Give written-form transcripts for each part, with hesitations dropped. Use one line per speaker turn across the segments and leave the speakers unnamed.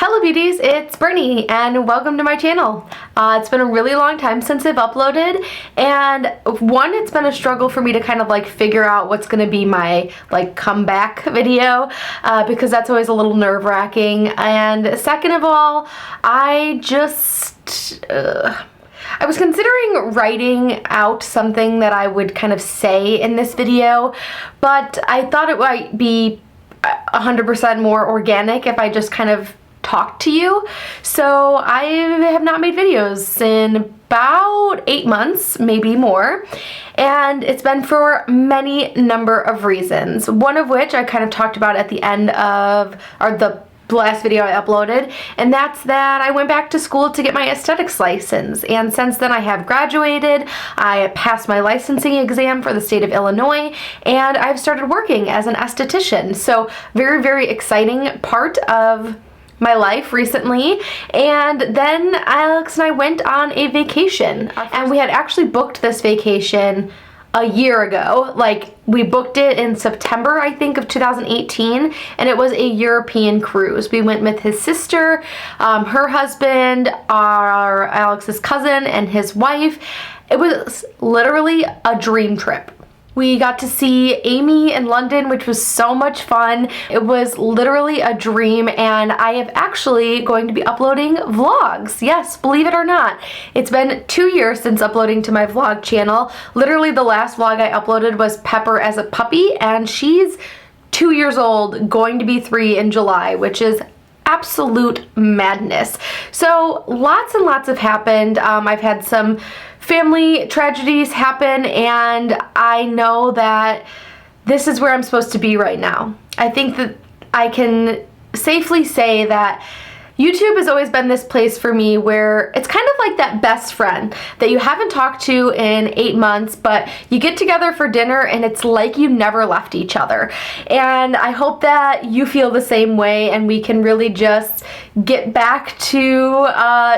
Hello beauties, it's Bernie and welcome to my channel. It's been a really long time since I've uploaded, and one, it's been a struggle for me to kind of like figure out what's going to be my like comeback video because that's always a little nerve-wracking, and second of all, I was considering writing out something that I would kind of say in this video, but I thought it might be 100% more organic if I just kind of talk to you. So I have not made videos in about 8 months, maybe more, and it's been for many number of reasons, one of which I kind of talked about at the end of the last video I uploaded, and that's that I went back to school to get my aesthetics license, and since then I have graduated. I passed my licensing exam for the state of Illinois, and I've started working as an esthetician. So very, very exciting part of my life recently. And then Alex and I went on a vacation, and we had actually booked this vacation a year ago. Like, we booked it in September, I think, of 2018, and it was a European cruise. We went with his sister, her husband, Alex's cousin, and his wife. It was literally a dream trip. We got to see Amy in London, which was so much fun. It was literally a dream, and I am actually going to be uploading vlogs. Yes, believe it or not. It's been 2 years since uploading to my vlog channel. Literally the last vlog I uploaded was Pepper as a puppy, and she's 2 years old, going to be 3 in July, which is absolute madness. So lots and lots have happened. I've had some family tragedies happen, and I know that this is where I'm supposed to be right now. I think that I can safely say that YouTube has always been this place for me where it's kind of like that best friend that you haven't talked to in 8 months, but you get together for dinner and it's like you never left each other. And I hope that you feel the same way, and we can really just get back to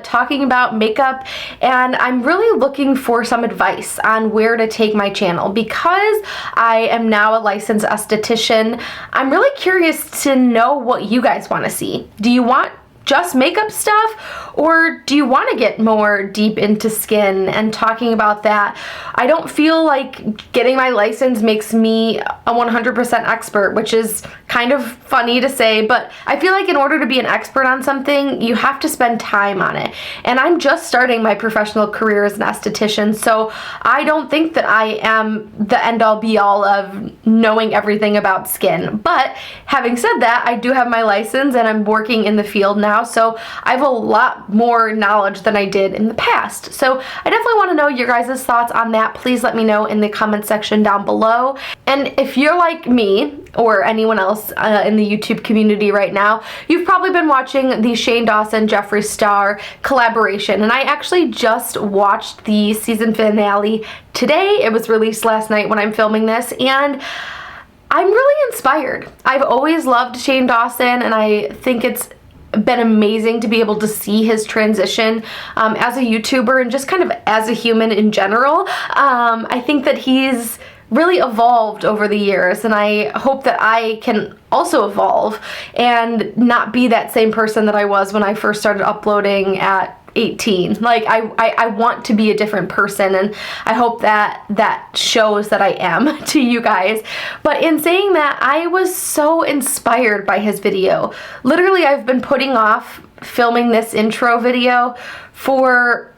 talking about makeup. And I'm really looking for some advice on where to take my channel, because I am now a licensed esthetician. I'm really curious to know what you guys want to see. Do you want just makeup stuff, or do you want to get more deep into skin and talking about that? I don't feel like getting my license makes me a 100% expert, which is kind of funny to say, but I feel like in order to be an expert on something, you have to spend time on it. And I'm just starting my professional career as an esthetician, so I don't think that I am the end-all be-all of knowing everything about skin. But having said that, I do have my license and I'm working in the field now, so I have a lot more knowledge than I did in the past. So I definitely want to know your guys' thoughts on that. Please let me know in the comment section down below. And if you're like me, or anyone else in the YouTube community right now, you've probably been watching the Shane Dawson Jeffree Star collaboration, and I actually just watched the season finale today. It was released last night when I'm filming this, and I'm really inspired. I've always loved Shane Dawson, and I think it's been amazing to be able to see his transition as a YouTuber and just kind of as a human in general. I think that he's really evolved over the years, and I hope that I can also evolve and not be that same person that I was when I first started uploading at 18. Like, I want to be a different person, and I hope that that shows that I am to you guys. But in saying that, I was so inspired by his video. Literally, I've been putting off filming this intro video for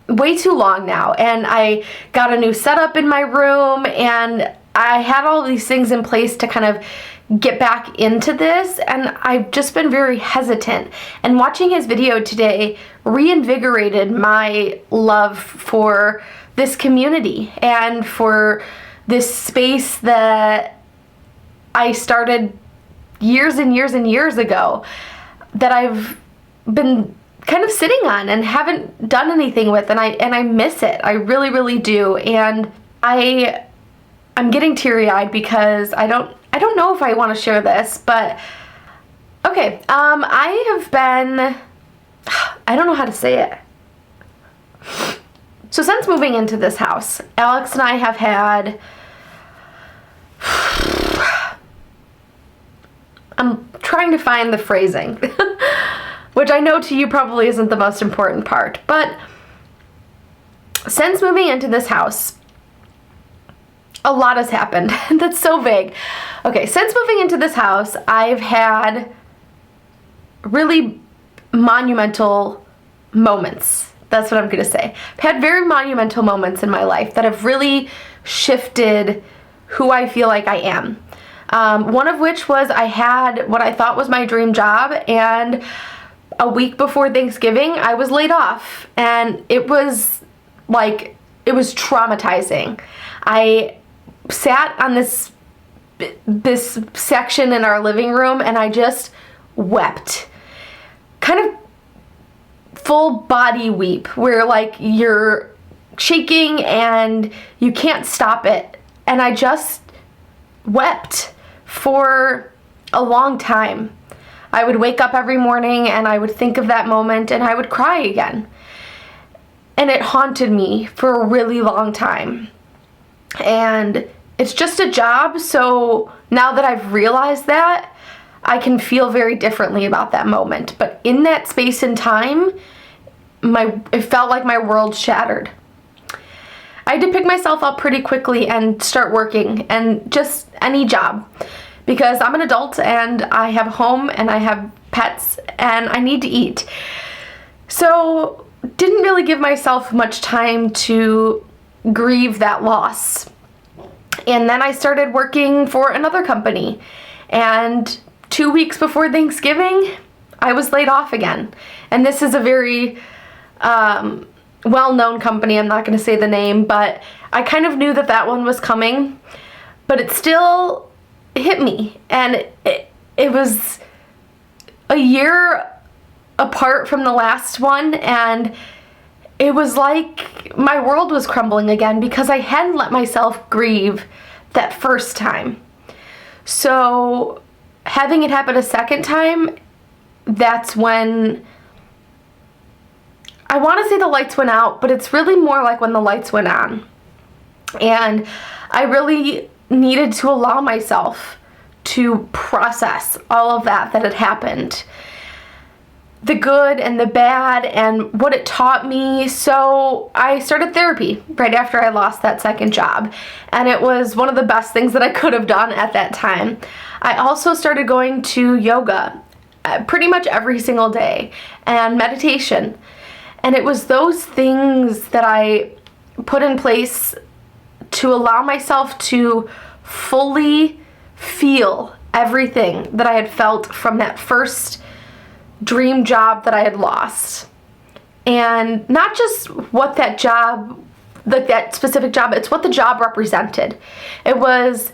way too long now, and I got a new setup in my room, and I had all these things in place to kind of get back into this, and I've just been very hesitant. And watching his video today reinvigorated my love for this community and for this space that I started years and years and years ago, that I've been kind of sitting on and haven't done anything with, and I miss it. I really, really do. And I'm getting teary-eyed because I don't know if I want to share this, but okay. I have been, I don't know how to say it. So since moving into this house, Alex and I have had, I'm trying to find the phrasing. which I know to you probably isn't the most important part. But since moving into this house, a lot has happened. That's so vague. Okay, since moving into this house, I've had really monumental moments. That's what I'm going to say. I've had very monumental moments in my life that have really shifted who I feel like I am. One of which was I had what I thought was my dream job, and a week before Thanksgiving, I was laid off, and it was traumatizing. I sat on this section in our living room, and I just wept. Kind of full body weep, where like you're shaking and you can't stop it. And I just wept for a long time. I would wake up every morning and I would think of that moment and I would cry again. And it haunted me for a really long time. And it's just a job, so now that I've realized that, I can feel very differently about that moment. But in that space and time, it felt like my world shattered. I had to pick myself up pretty quickly and start working, and just any job, because I'm an adult and I have a home and I have pets and I need to eat. So didn't really give myself much time to grieve that loss. And then I started working for another company, and 2 weeks before Thanksgiving, I was laid off again. And this is a very well-known company. I'm not going to say the name, but I kind of knew that that one was coming, but it still hit me. And it was a year apart from the last one, and it was like my world was crumbling again because I hadn't let myself grieve that first time. So having it happen a second time, that's when I want to say the lights went out, but it's really more like when the lights went on. And I really needed to allow myself to process all of that had happened. The good and the bad and what it taught me. So I started therapy right after I lost that second job, and it was one of the best things that I could have done at that time. I also started going to yoga pretty much every single day, and meditation. And it was those things that I put in place to allow myself to fully feel everything that I had felt from that first dream job that I had lost. And not just what that job, like that specific job, it's what the job represented. It was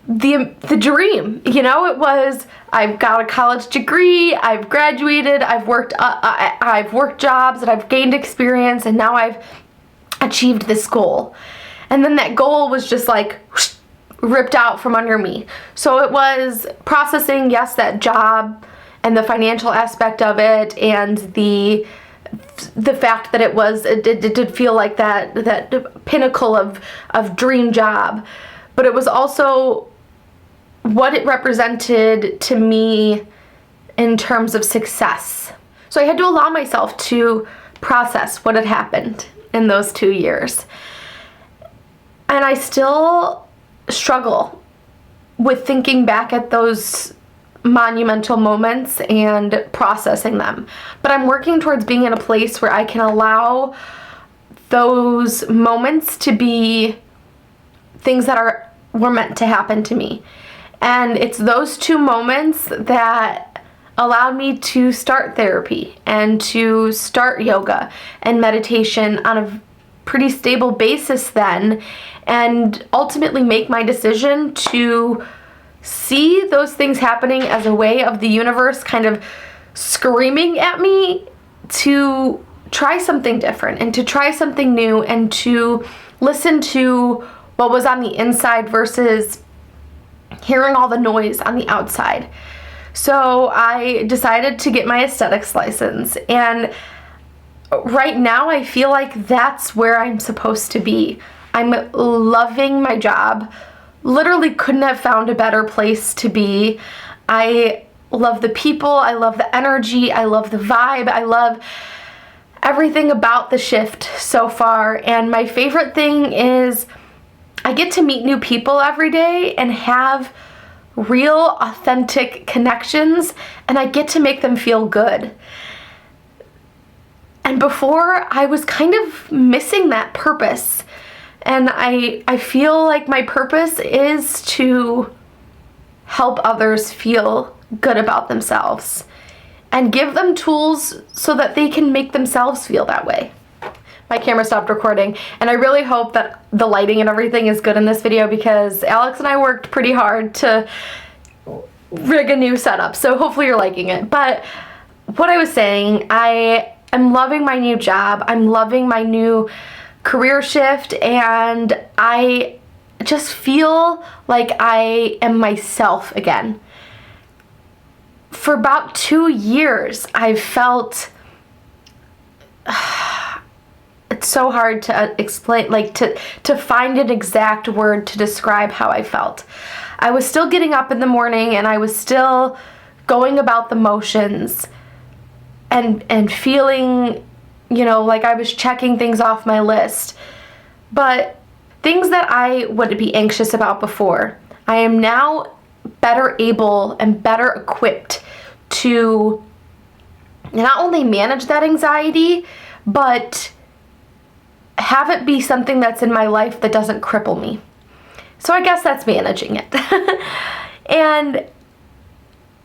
the dream, you know. It was, I've got a college degree, I've graduated, I've worked jobs, and I've gained experience, and now I've achieved this goal. And then that goal was just like whoosh, ripped out from under me. So it was processing, yes, that job and the financial aspect of it, and the fact that it did feel like that pinnacle of dream job. But it was also what it represented to me in terms of success. So I had to allow myself to process what had happened in those 2 years. And I still struggle with thinking back at those monumental moments and processing them. But I'm working towards being in a place where I can allow those moments to be things that were meant to happen to me. And it's those 2 moments that allowed me to start therapy and to start yoga and meditation on a pretty stable basis then, and ultimately make my decision to see those things happening as a way of the universe kind of screaming at me to try something different and to try something new and to listen to what was on the inside versus hearing all the noise on the outside. So I decided to get my aesthetics license, and right now I feel like that's where I'm supposed to be. I'm loving my job. Literally couldn't have found a better place to be. I love the people, I love the energy, I love the vibe, I love everything about the shift so far. And my favorite thing is I get to meet new people every day and have real, authentic connections, and I get to make them feel good. And before, I was kind of missing that purpose. And I feel like my purpose is to help others feel good about themselves and give them tools so that they can make themselves feel that way. My camera stopped recording, and I really hope that the lighting and everything is good in this video because Alex and I worked pretty hard to rig a new setup, so hopefully you're liking it. But what I was saying, I am loving my new job, I'm loving my new career shift, and I just feel like I am myself again. For about 2 years, I've felt it's so hard to explain, like to find an exact word to describe how I felt. I was still getting up in the morning and I was still going about the motions and feeling, you know, like I was checking things off my list. But things that I would be anxious about before, I am now better able and better equipped to not only manage that anxiety, but have it be something that's in my life that doesn't cripple me. So I guess that's managing it. And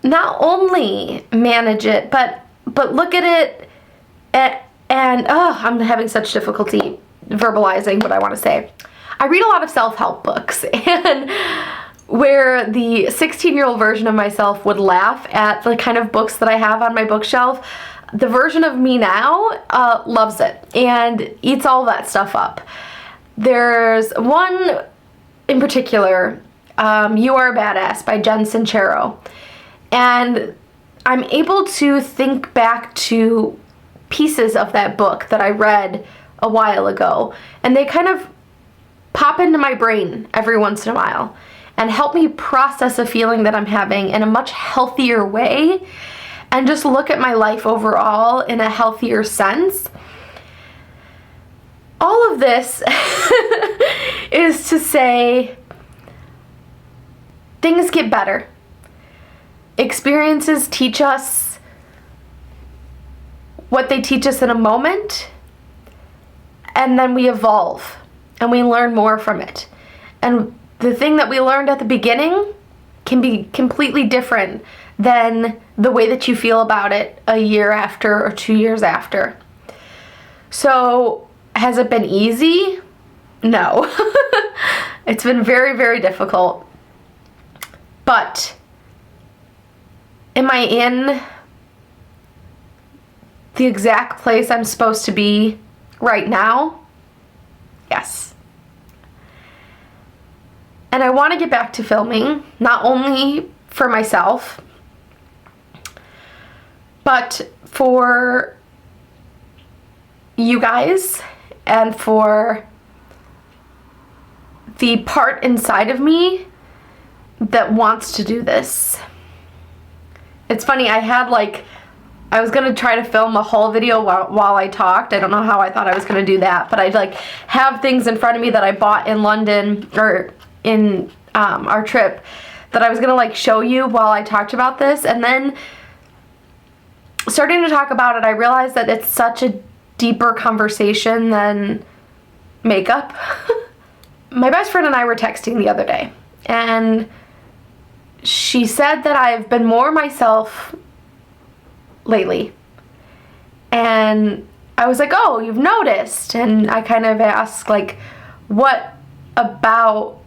not only manage it, but look at it and I'm having such difficulty verbalizing what I want to say. I read a lot of self-help books, and where the 16-year-old version of myself would laugh at the kind of books that I have on my bookshelf, the version of me now loves it and eats all that stuff up. There's one in particular, You Are a Badass by Jen Sincero, and I'm able to think back to pieces of that book that I read a while ago, and they kind of pop into my brain every once in a while and help me process a feeling that I'm having in a much healthier way and just look at my life overall in a healthier sense. All of this is to say things get better. Experiences teach us what they teach us in a moment, and then we evolve and we learn more from it. And the thing that we learned at the beginning can be completely different than the way that you feel about it a year after or 2 years after. So, has it been easy? No. It's been very, very difficult. But am I in the exact place I'm supposed to be right now? Yes. And I want to get back to filming, not only for myself, but for you guys and for the part inside of me that wants to do this. It's funny, I was gonna try to film a whole video while I talked. I don't know how I thought I was gonna do that, but I'd have things in front of me that I bought in London or in our trip that I was gonna show you while I talked about this, and then starting to talk about it, I realized that it's such a deeper conversation than makeup. My best friend and I were texting the other day, and she said that I've been more myself lately. And I was like, oh, you've noticed? And I kind of asked, what about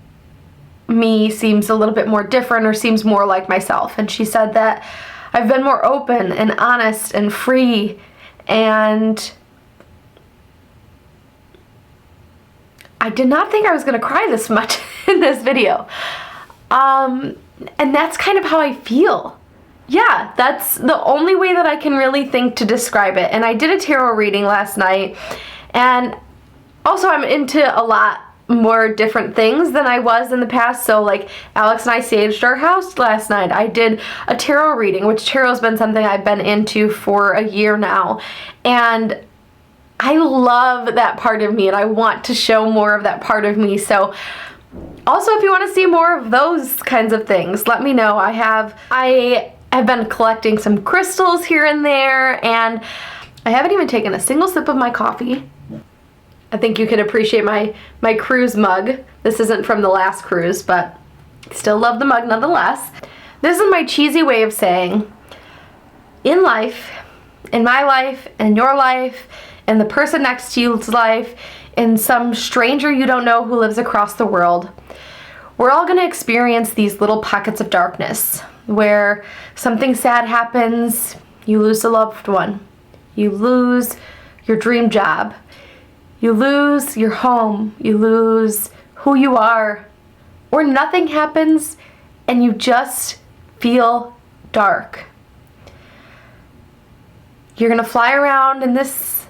me seems a little bit more different or seems more like myself? And she said that I've been more open and honest and free, and I did not think I was gonna cry this much in this video. And that's kind of how I feel. Yeah, that's the only way that I can really think to describe it. And I did a tarot reading last night, and also I'm into a lot more different things than I was in the past. So like Alex and I saged our house last night. I did a tarot reading, which tarot's been something I've been into for a year now. And I love that part of me and I want to show more of that part of me. So also if you want to see more of those kinds of things, let me know. I have been collecting some crystals here and there, and I haven't even taken a single sip of my coffee. I think you can appreciate my cruise mug. This isn't from the last cruise, but still love the mug nonetheless. This is my cheesy way of saying, in life, in my life, in your life, in the person next to you's life, in some stranger you don't know who lives across the world, we're all gonna experience these little pockets of darkness where something sad happens, you lose a loved one, you lose your dream job, you lose your home, you lose who you are, or nothing happens and you just feel dark. You're gonna fly around in this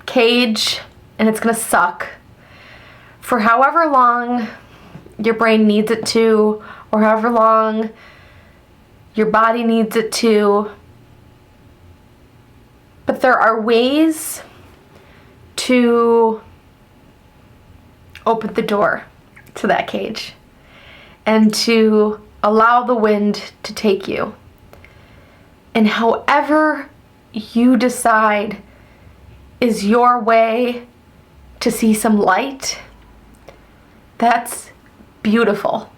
cage and it's gonna suck for however long your brain needs it to, or however long your body needs it to. But there are ways to open the door to that cage and to allow the wind to take you. And however you decide is your way to see some light, that's beautiful.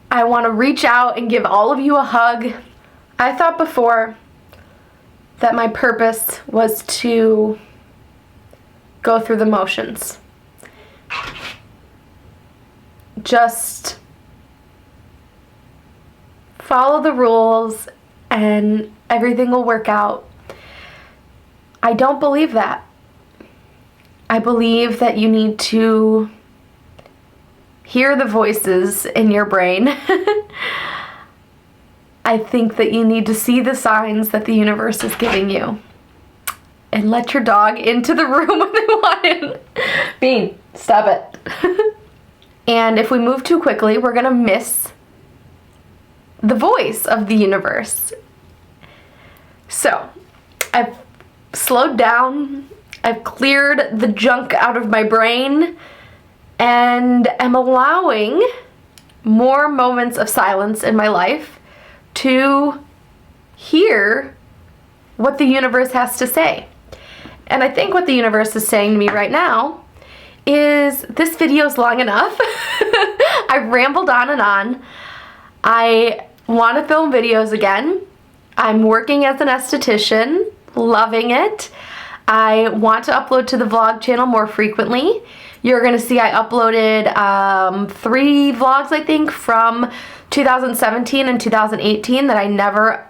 I want to reach out and give all of you a hug. I thought before that my purpose was to go through the motions. Just follow the rules and everything will work out. I don't believe that. I believe that you need to hear the voices in your brain. I think that you need to see the signs that the universe is giving you. And let your dog into the room when they want in. Bean, stop it. And if we move too quickly, we're gonna miss the voice of the universe. So, I've slowed down, I've cleared the junk out of my brain, and am allowing more moments of silence in my life to hear what the universe has to say. And I think what the universe is saying to me right now is, this video's long enough. I've rambled on and on. I want to film videos again. I'm working as an esthetician, loving it. I want to upload to the vlog channel more frequently. You're gonna see I uploaded 3 vlogs, I think, from 2017 and 2018 that I never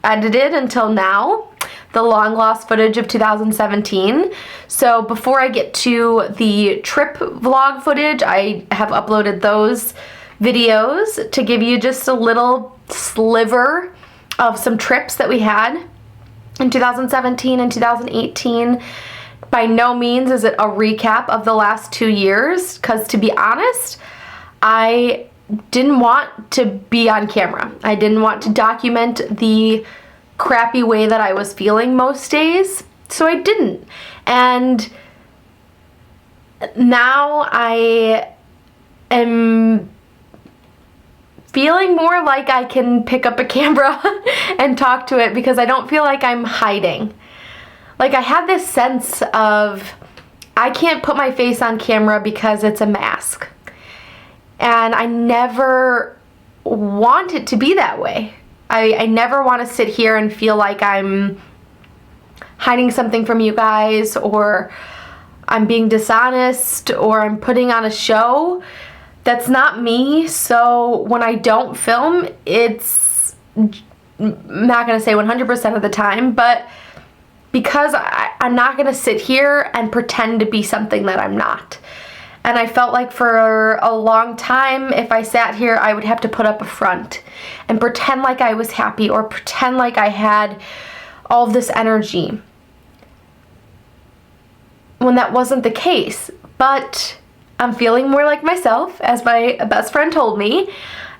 edited until now. The long lost footage of 2017. So before I get to the trip vlog footage, I have uploaded those videos to give you just a little sliver of some trips that we had in 2017 and 2018. By no means is it a recap of the last 2 years, because to be honest, I didn't want to be on camera. I didn't want to document the crappy way that I was feeling most days, so I didn't. And now I am feeling more like I can pick up a camera and talk to it, because I don't feel like I'm hiding. Like, I had this sense of, I can't put my face on camera because it's a mask. And I never want it to be that way. I never want to sit here and feel like I'm hiding something from you guys, or I'm being dishonest, or I'm putting on a show. That's not me. So when I don't film, it's, I'm not going to say 100% of the time, but because I'm not going to sit here and pretend to be something that I'm not. And I felt like for a long time, if I sat here, I would have to put up a front and pretend like I was happy, or pretend like I had all of this energy, when that wasn't the case. but I'm feeling more like myself, as my best friend told me,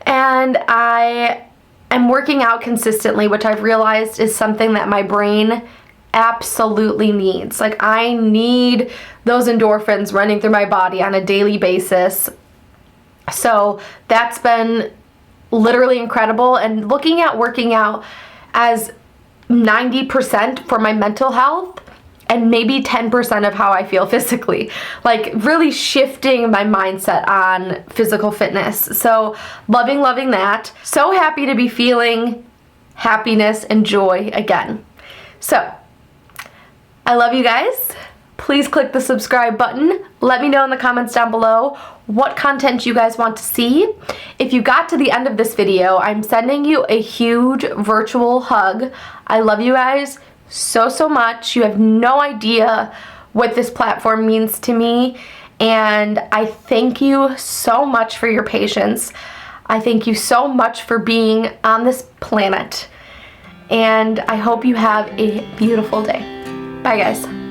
and I am working out consistently, which I've realized is something that my brain absolutely needs. Like, I need those endorphins running through my body on a daily basis. So that's been literally incredible, and looking at working out as 90% for my mental health and maybe 10% of how I feel physically. Like, really shifting my mindset on physical fitness. So loving that. So happy to be feeling happiness and joy again. So I love you guys. Please click the subscribe button. Let me know in the comments down below what content you guys want to see. If you got to the end of this video, I'm sending you a huge virtual hug. I love you guys so much. You have no idea what this platform means to me, and I thank you so much for your patience. I thank you so much for being on this planet, and I hope you have a beautiful day. Bye, guys.